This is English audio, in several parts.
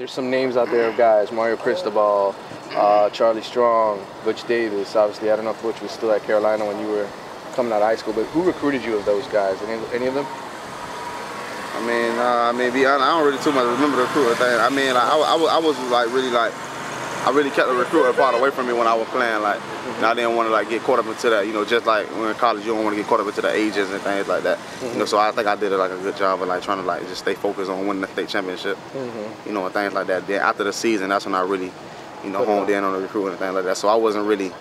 there's some names out there of guys, Mario Cristobal, Charlie Strong, Butch Davis. Obviously, I don't know if Butch was still at Carolina when you were coming out of high school, but who recruited you of those guys? Any of them? I mean, be honest, I don't really too much remember the recruiter thing. I mean, like, I was like really like, I really kept the recruiter part away from me when I was playing. Like, and I didn't want to like get caught up into that. You know, just like when in college, you don't want to get caught up into the ages and things like that. You know, so I think I did like a good job of like trying to like just stay focused on winning the state championship. You know, and things like that. Then after the season, that's when I really, you know, honed in on the recruiting and things like that. So I wasn't really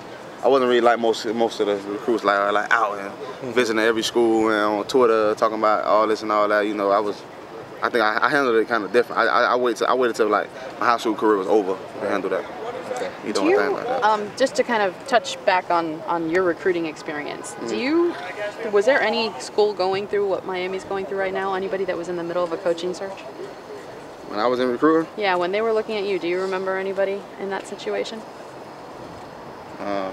like most of the recruits like out and visiting every school and on Twitter talking about all this and all that. You know, I think I handled it kind of different. I waited till like my high school career was over to handle that. Okay. You know, things like that. Just to kind of touch back on your recruiting experience, was there any school going through what Miami's going through right now? Anybody that was in the middle of a coaching search? When I was in recruiting? Yeah, when they were looking at you, do you remember anybody in that situation? I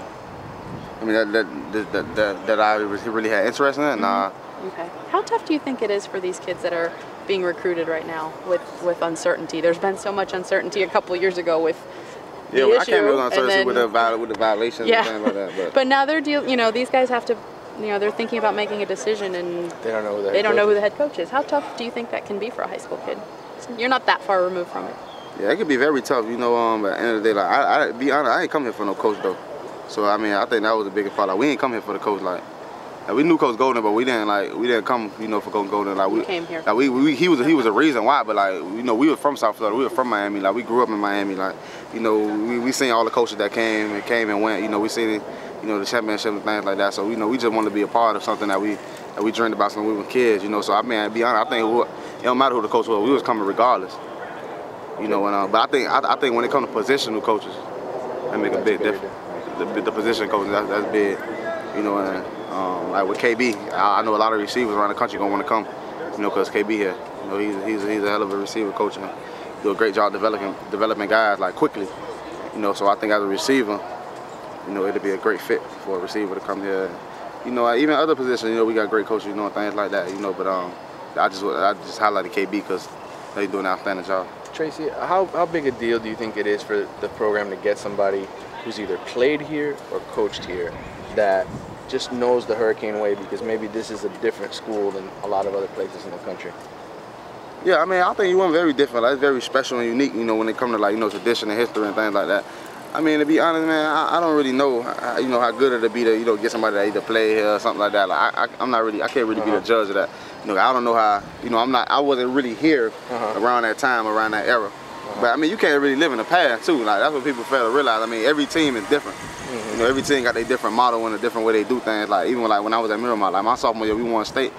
mean, that I really had interest in. Nah. Okay. How tough do you think it is for these kids that are being recruited right now with uncertainty? There's been so much uncertainty a couple of years ago with the issue, I can't really uncertainty with the violations and things like that. But now they're these guys have to, they're thinking about making a decision and they don't know who the head coach is. How tough do you think that can be for a high school kid? You're not that far removed from it. Yeah, it can be very tough. You know, at the end of the day, like I be honest, I ain't come here for no coach though. So I mean, I think that was the biggest part. Like, we ain't come here for the coach. Like we knew Coach Golden, but we didn't come, for Coach Golden. Like we came here. Like he was a reason why. But like, we were from South Florida. We were from Miami. Like we grew up in Miami. Like, we seen all the coaches that came and went. We seen the championship and things like that. So we just wanted to be a part of something that we dreamed about when we were kids. So I mean, to be honest, I think it don't matter who the coach was. We was coming regardless. But I think when it comes to positional coaches, that make a big difference. The position coaches, that's big. And like with KB, I know a lot of receivers around the country gonna want to come, because KB here, he's a hell of a receiver coach and do a great job developing guys like quickly. So I think as a receiver, it'd be a great fit for a receiver to come here. Even other positions, we got great coaches, and things like that. But I just highlighted KB because they do an outstanding job. Tracy, how big a deal do you think it is for the program to get somebody who's either played here or coached here that just knows the Hurricane way, because maybe this is a different school than a lot of other places in the country? Yeah, I mean, I think you want very different. Like, it's very special and unique, when it comes to tradition and history and things like that. I mean, to be honest, man, I don't really know, how good it'll be to, get somebody that either play here or something like that. Like, I can't really be the judge of that. I don't know how, I wasn't really here around that time, around that era. But I mean, you can't really live in the past too. Like, that's what people fail to realize. I mean, every team is different. Every team got their different model and a different way they do things. Like, even when I was at Miramar, like my sophomore year, we won state.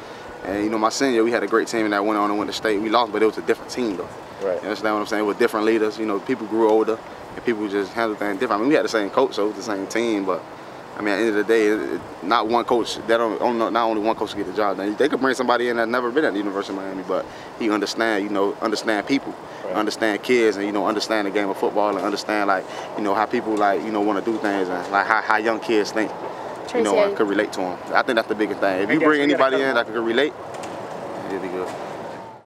And my senior year, we had a great team that went on and went to state. We lost, but it was a different team though. Right. You understand what I'm saying? With different leaders, people grew older and people just handled things different. I mean, we had the same coach, so it was the same team, but I mean, at the end of the day, not one coach. Not only one coach can get the job done. They could bring somebody in that's never been at the University of Miami, but he understand people, understand kids, and understand the game of football, and understand how people want to do things, and like how young kids think. Tracy, I could relate to them. I think that's the biggest thing. If you bring anybody in that could relate, it'd be good.